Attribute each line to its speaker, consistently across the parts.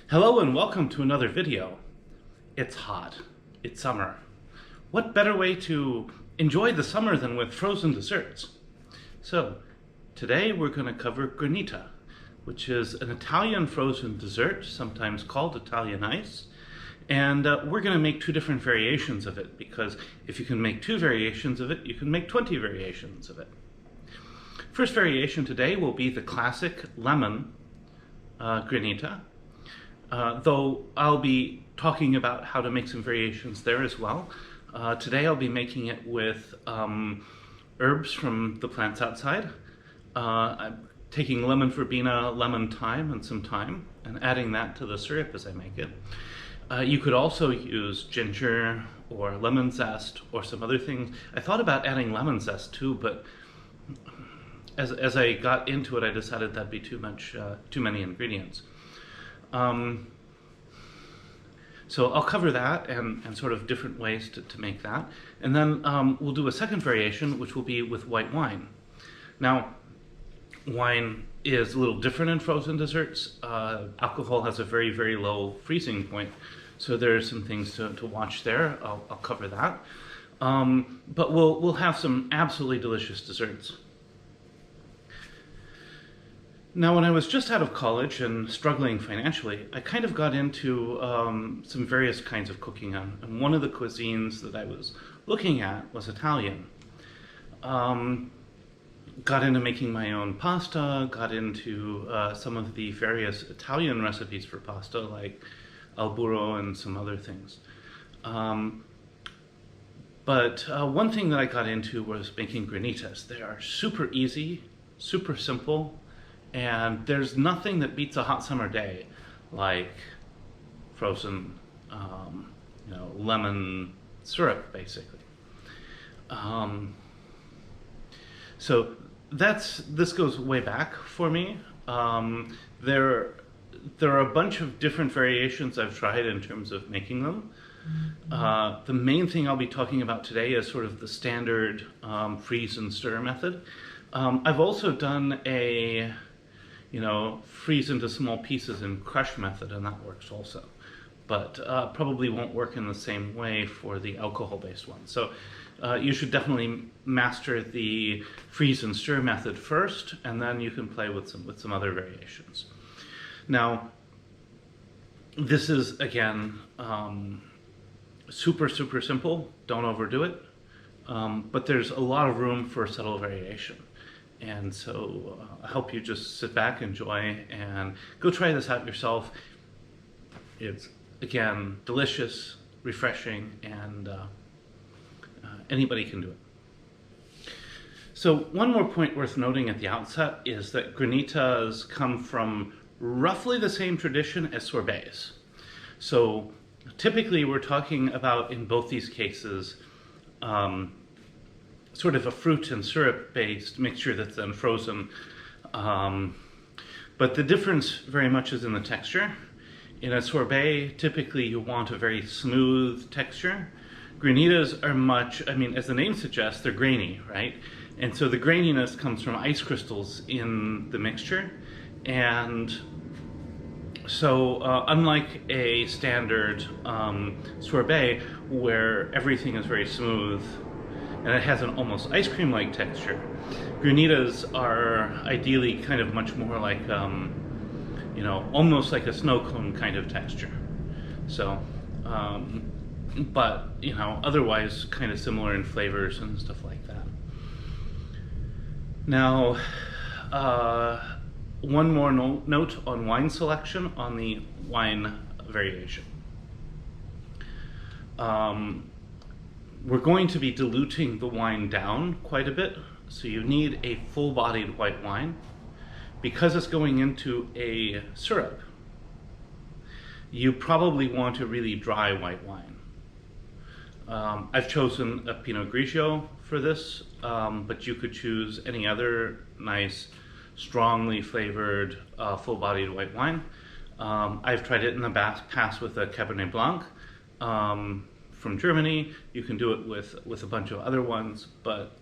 Speaker 1: Hello and welcome to another video. It's hot. It's summer. What better way to enjoy the summer than with frozen desserts? So, today we're going to cover Granita, which is an Italian frozen dessert, sometimes called Italian ice. And we're going to make two different variations of it, because if you can make two variations of it, you can make 20 variations of it. First variation today will be the classic lemon Granita. Though I'll be talking about how to make some variations there as well. Today I'll be making it with herbs from the plants outside. I'm taking lemon verbena, lemon thyme, and some thyme, and adding that to the syrup as I make it. You could also use ginger or lemon zest or some other things. I thought about adding lemon zest too, but as I got into it, I decided that'd be too many ingredients. So I'll cover that and sort of different ways to make that. And then we'll do a second variation, which will be with white wine. Now, wine is a little different in frozen desserts. Alcohol has a very, very low freezing point. So there are some things to watch there. I'll cover that. But we'll have some absolutely delicious desserts. Now, when I was just out of college and struggling financially, I kind of got into some various kinds of cooking, and one of the cuisines that I was looking at was Italian. Got into making my own pasta, got into some of the various Italian recipes for pasta, like al burro and some other things. But one thing that I got into was making granitas. They are super easy, super simple, and there's nothing that beats a hot summer day like frozen, lemon syrup, basically. So this goes way back for me. There are a bunch of different variations I've tried in terms of making them. The main thing I'll be talking about today is sort of the standard freeze and stir method. I've also done a freeze into small pieces and crush method, and that works also. But probably won't work in the same way for the alcohol-based one. So you should definitely master the freeze and stir method first, and then you can play with some other variations. Now, this is, again, super, super simple. Don't overdo it. But there's a lot of room for subtle variation. And so I hope you just sit back, enjoy, and go try this out yourself. It's, again, delicious, refreshing, and anybody can do it. So one more point worth noting at the outset is that granitas come from roughly the same tradition as sorbets. So typically we're talking about, in both these cases, sort of a fruit and syrup based mixture that's then frozen. But the difference very much is in the texture. In a sorbet, typically you want a very smooth texture. Granitas are much, as the name suggests, they're grainy, right? And so the graininess comes from ice crystals in the mixture. And so unlike a standard sorbet where everything is very smooth, and it has an almost ice cream-like texture, granitas are ideally kind of much more like, almost like a snow cone kind of texture. So, but, otherwise kind of similar in flavors and stuff like that. Now, one more note on wine selection on the wine variation. We're going to be diluting the wine down quite a bit, so you need a full-bodied white wine. Because it's going into a syrup, you probably want a really dry white wine. I've chosen a Pinot Grigio for this, but you could choose any other nice, strongly flavored, full-bodied white wine. I've tried it in the past with a Cabernet Blanc. From Germany. You can do it with a bunch of other ones, but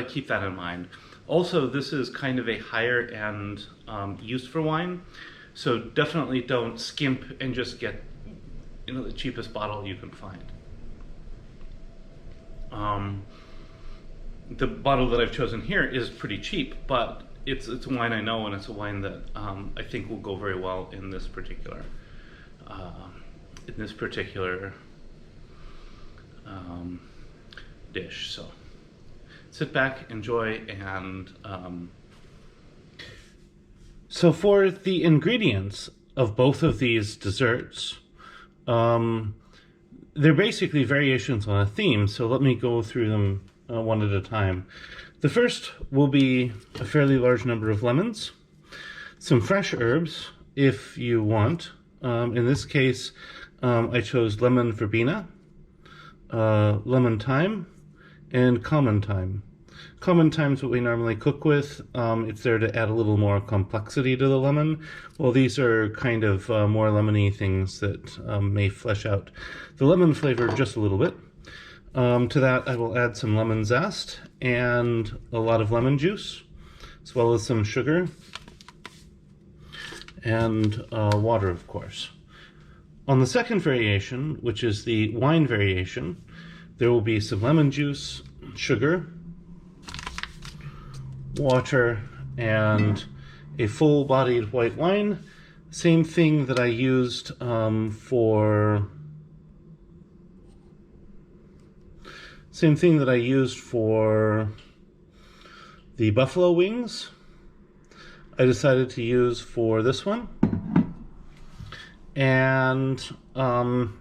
Speaker 1: keep that in mind. Also, this is kind of a higher end use for wine, So definitely don't skimp and just get, you know, the cheapest bottle you can find. The bottle that I've chosen here is pretty cheap, but it's a wine I know, and it's a wine that I think will go very well in this particular dish. So sit back, enjoy, and so for the ingredients of both of these desserts, they're basically variations on a theme, so let me go through them one at a time. The first will be a fairly large number of lemons, some fresh herbs if you want. In this case, I chose lemon verbena, lemon thyme, and common thyme. Common thyme is what we normally cook with. It's there to add a little more complexity to the lemon. Well, these are kind of more lemony things that may flesh out the lemon flavor just a little bit. To that, I will add some lemon zest and a lot of lemon juice, as well as some sugar and water, of course. On the second variation, which is the wine variation, there will be some lemon juice, sugar, water, and a full-bodied white wine. Same thing that I used for the buffalo wings. I decided to use for this one. And so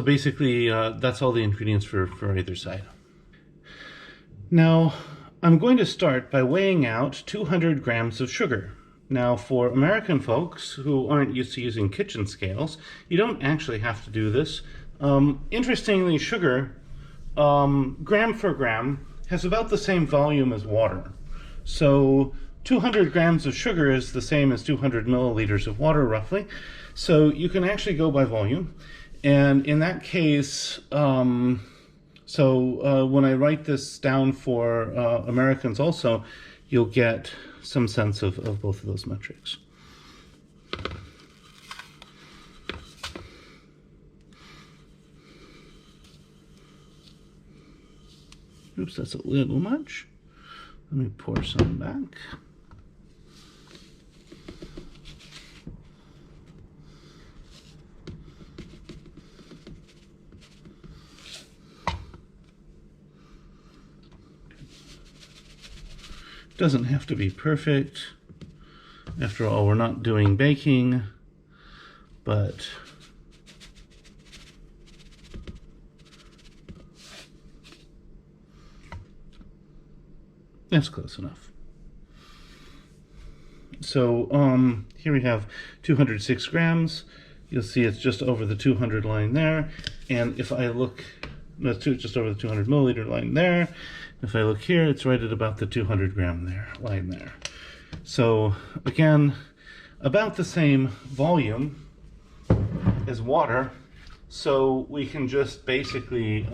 Speaker 1: basically that's all the ingredients for either side. Now, I'm going to start by weighing out 200 grams of sugar. Now, for American folks who aren't used to using kitchen scales, you don't actually have to do this. Interestingly, sugar, gram for gram, has about the same volume as water. So 200 grams of sugar is the same as 200 milliliters of water, roughly. So you can actually go by volume. And in that case, when I write this down for Americans also, you'll get some sense of both of those metrics. Oops, that's a little much. Let me pour some back. Doesn't have to be perfect. After all, we're not doing baking, but that's close enough. So here we have 206 grams. You'll see it's just over the 200 line there. And if I look, that's just over the 200 milliliter line there. If I look here, it's right at about the 200 gram line there. So again, about the same volume as water. So we can just basically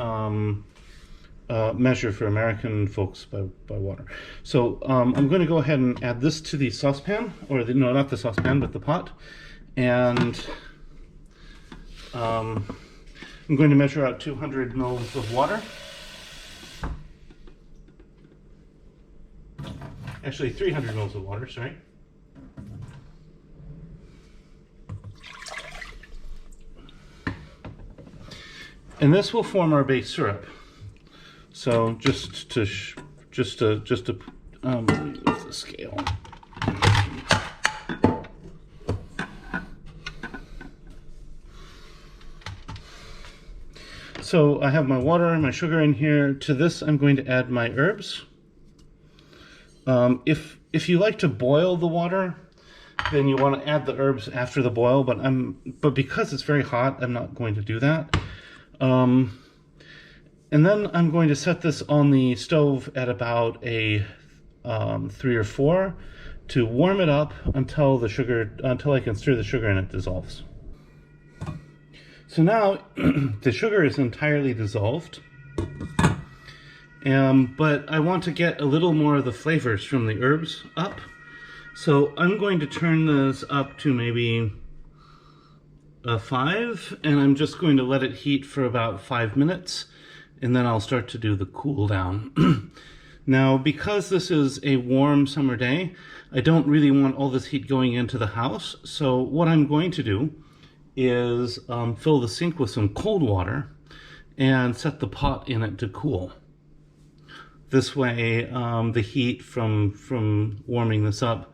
Speaker 1: measure for American folks by water. So I'm going to go ahead and add this to the saucepan, or no, not the saucepan, but the pot. And I'm going to measure out 200 mils of water. Actually, 300 mils of water, sorry. And this will form our base syrup. So just to with the scale. So I have my water and my sugar in here. To this, I'm going to add my herbs. If you like to boil the water, then you want to add the herbs after the boil, but because it's very hot, I'm not going to do that. And then I'm going to set this on the stove at about a 3 or 4 to warm it up until I can stir the sugar and it dissolves. So now the sugar is entirely dissolved. But I want to get a little more of the flavors from the herbs up. So I'm going to turn this up to maybe a 5, and I'm just going to let it heat for about 5 minutes, and then I'll start to do the cool down. Now, because this is a warm summer day, I don't really want all this heat going into the house, so what I'm going to do is fill the sink with some cold water and set the pot in it to cool. This way, the heat from warming this up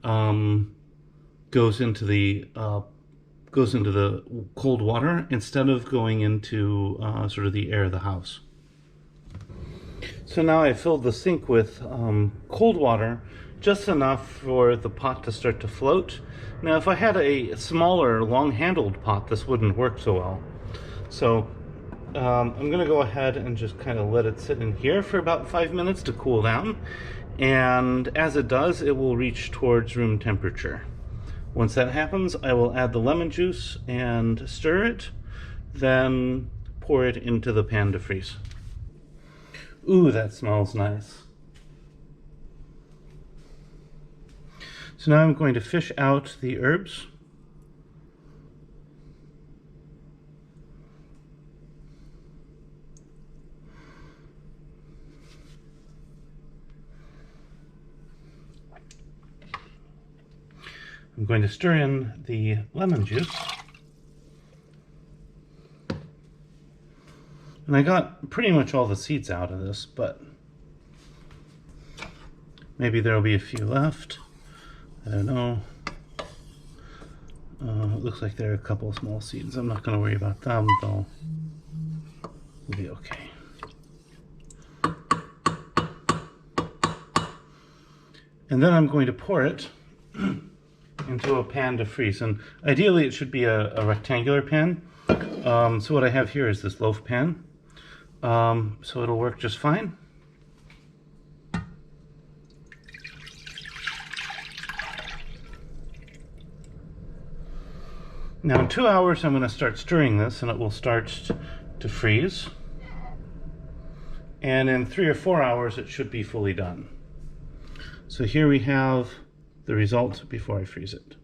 Speaker 1: goes into the cold water instead of going into sort of the air of the house. So now I filled the sink with cold water, just enough for the pot to start to float. Now, if I had a smaller, long-handled pot, this wouldn't work so well. So I'm gonna go ahead and just kind of let it sit in here for about 5 minutes to cool down. And as it does, it will reach towards room temperature. Once that happens, I will add the lemon juice and stir it, then pour it into the pan to freeze. Ooh, that smells nice. So now I'm going to fish out the herbs. I'm going to stir in the lemon juice. And I got pretty much all the seeds out of this, but maybe there'll be a few left. I don't know. It looks like there are a couple small seeds. I'm not going to worry about them, though. We'll be okay. And then I'm going to pour it into a pan to freeze. And ideally it should be a rectangular pan. So what I have here is this loaf pan. So it'll work just fine. Now in 2 hours I'm going to start stirring this and it will start to freeze. And in 3 or 4 hours it should be fully done. So here we have the result before I freeze it.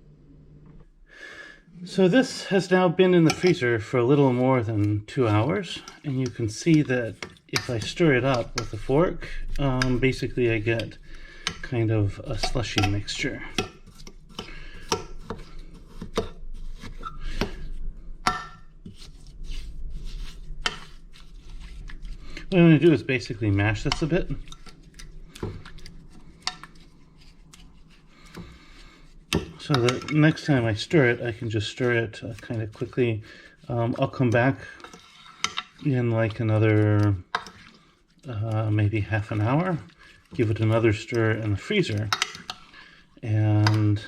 Speaker 1: So this has now been in the freezer for a little more than 2 hours, and you can see that if I stir it up with a fork, basically I get kind of a slushy mixture. What I'm going to do is basically mash this a bit. So that next time I stir it, I can just stir it kind of quickly. I'll come back in like another maybe half an hour, give it another stir in the freezer, and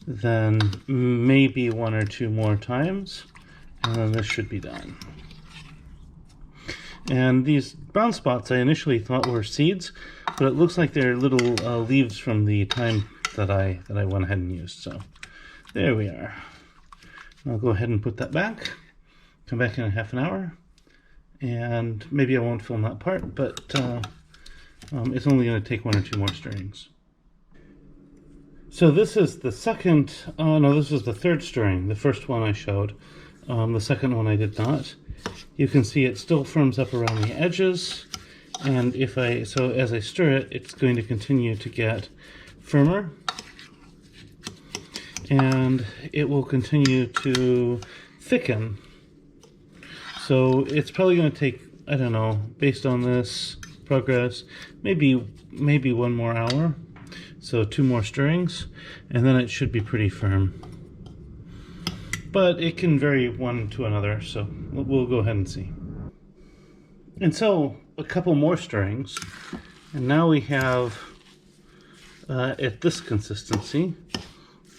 Speaker 1: then maybe 1 or 2 more times, and then this should be done. And these brown spots I initially thought were seeds, but it looks like they're little leaves from the thyme that I went ahead and used. So there we are. I'll go ahead and put that back, come back in a half an hour, and maybe I won't film that part, but it's only going to take 1 or 2 more stirrings. So this is the second, no, this is the third stirring. The first one I showed, the second one I did not. You can see it still firms up around the edges, and so as I stir it, it's going to continue to get firmer, and it will continue to thicken. So it's probably going to take, I don't know, based on this progress, maybe 1 more hour. So 2 more stirrings, and then it should be pretty firm. But it can vary one to another, so we'll go ahead and see. And so a couple more stirrings, and now we have at this consistency,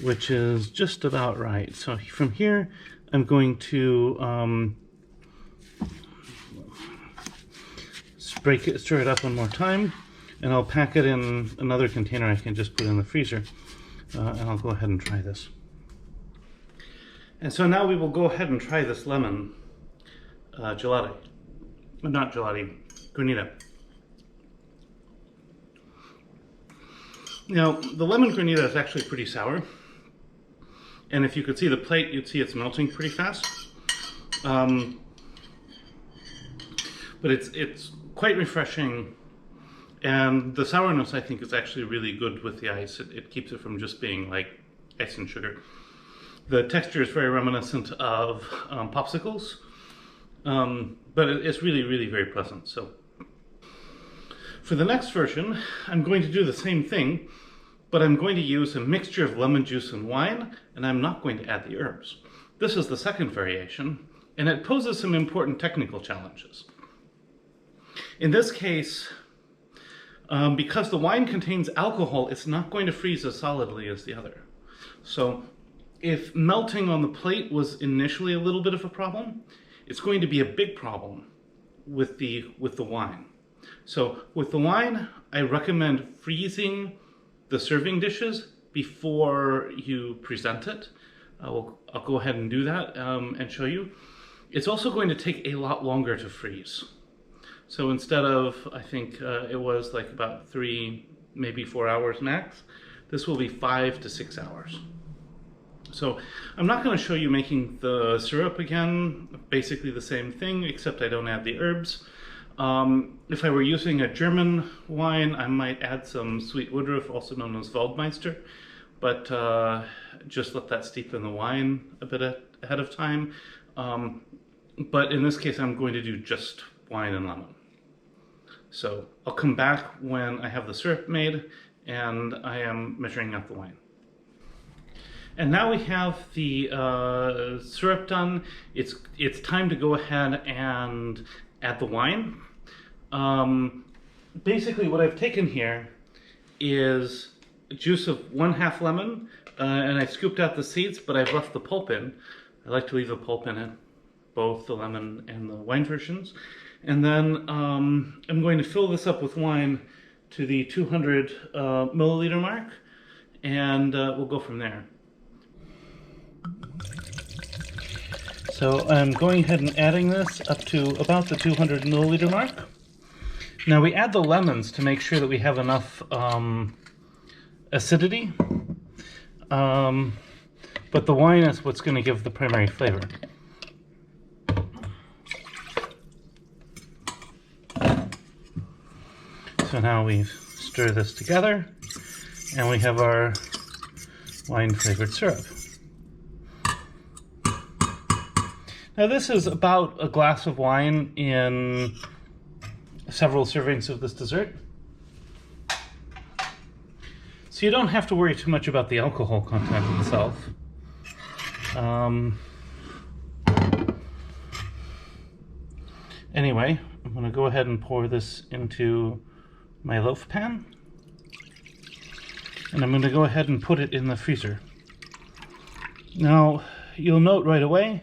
Speaker 1: which is just about right. So from here, I'm going to stir it up 1 more time, and I'll pack it in another container I can just put in the freezer, and I'll go ahead and try this. And so now we will go ahead and try this lemon gelati. Not gelati, granita. Now, the lemon granita is actually pretty sour. And if you could see the plate, you'd see it's melting pretty fast. But it's quite refreshing. And the sourness, I think, is actually really good with the ice. It keeps it from just being like ice and sugar. The texture is very reminiscent of popsicles. But it's really, really very pleasant. So for the next version, I'm going to do the same thing, but I'm going to use a mixture of lemon juice and wine, and I'm not going to add the herbs. This is the second variation, and it poses some important technical challenges. In this case, because the wine contains alcohol, it's not going to freeze as solidly as the other. So if melting on the plate was initially a little bit of a problem, it's going to be a big problem with the wine. So with the wine, I recommend freezing the serving dishes before you present it. I'll go ahead and do that and show you. It's also going to take a lot longer to freeze. So instead of, I think it was like about 3, maybe 4 hours max, this will be 5 to 6 hours. So I'm not going to show you making the syrup again, basically the same thing, except I don't add the herbs. If I were using a German wine, I might add some sweet Woodruff, also known as Waldmeister, but just let that steep in the wine a bit ahead of time. But in this case, I'm going to do just wine and lemon. So I'll come back when I have the syrup made and I am measuring out the wine. And now we have the syrup done. It's time to go ahead and add the wine. Basically what I've taken here is juice of 1/2 lemon, and I scooped out the seeds, but I've left the pulp in. I like to leave the pulp in it, both the lemon and the wine versions. And then I'm going to fill this up with wine to the 200 milliliter mark, and we'll go from there. So I'm going ahead and adding this up to about the 200 milliliter mark. Now we add the lemons to make sure that we have enough acidity, but the wine is what's going to give the primary flavor. So now we stir this together and we have our wine flavored syrup. Now this is about a glass of wine in several servings of this dessert. So you don't have to worry too much about the alcohol content itself. Anyway, I'm going to go ahead and pour this into my loaf pan. And I'm going to go ahead and put it in the freezer. Now, you'll note right away,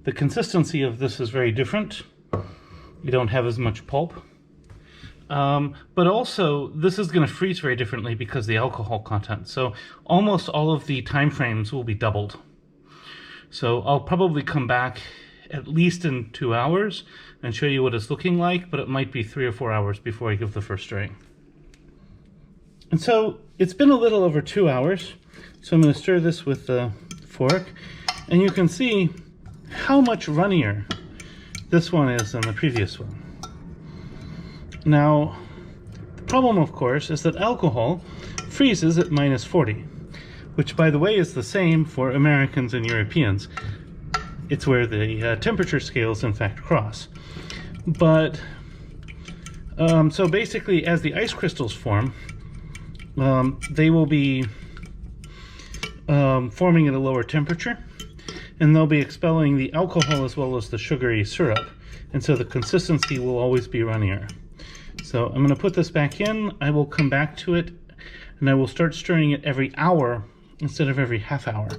Speaker 1: the consistency of this is very different. You don't have as much pulp. But also, this is going to freeze very differently because of the alcohol content. So almost all of the time frames will be doubled. So I'll probably come back at least in 2 hours and show you what it's looking like, but it might be 3 or 4 hours before I give the first stirring. And so it's been a little over 2 hours. So I'm going to stir this with the fork, and you can see how much runnier this one is than the previous one. Now, the problem, of course, is that alcohol freezes at -40, which, by the way, is the same for Americans and Europeans. It's where the temperature scales, in fact, cross. But, so basically, as the ice crystals form, they will be forming at a lower temperature, and they'll be expelling the alcohol as well as the sugary syrup, and so the consistency will always be runnier. So I'm going to put this back in, I will come back to it, and I will start stirring it every hour instead of every half hour.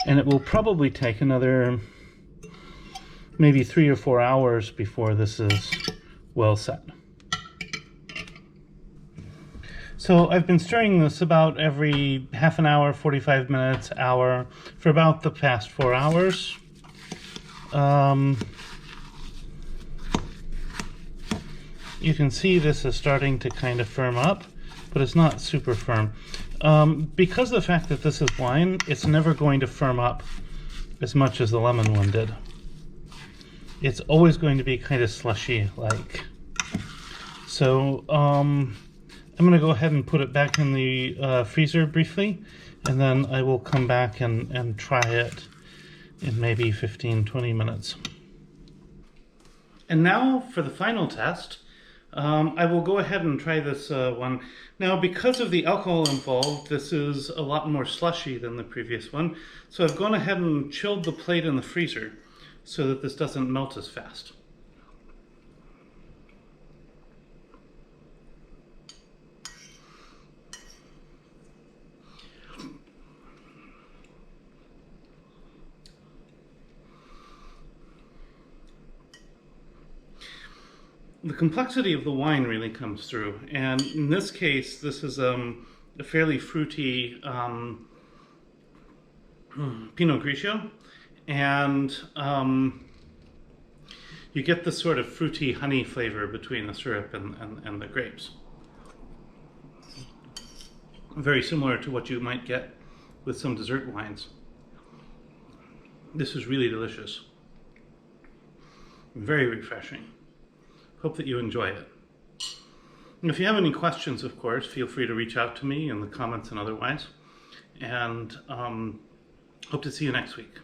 Speaker 1: And it will probably take another maybe 3 or 4 hours before this is well set. So I've been stirring this about every half an hour, 45 minutes, hour, for about the past 4 hours. You can see this is starting to kind of firm up, but it's not super firm. Because of the fact that this is wine, it's never going to firm up as much as the lemon one did. It's always going to be kind of slushy-like. So I'm going to go ahead and put it back in the freezer briefly, and then I will come back and try it in maybe 15-20 minutes. And now for the final test. I will go ahead and try this one. Now, because of the alcohol involved, this is a lot more slushy than the previous one. So I've gone ahead and chilled the plate in the freezer so that this doesn't melt as fast. The complexity of the wine really comes through, and in this case, this is a fairly fruity Pinot Grigio, and you get this sort of fruity honey flavor between the syrup and the grapes. Very similar to what you might get with some dessert wines. This is really delicious. Very refreshing. Hope that you enjoy it. And if you have any questions, of course, feel free to reach out to me in the comments and otherwise. And hope to see you next week.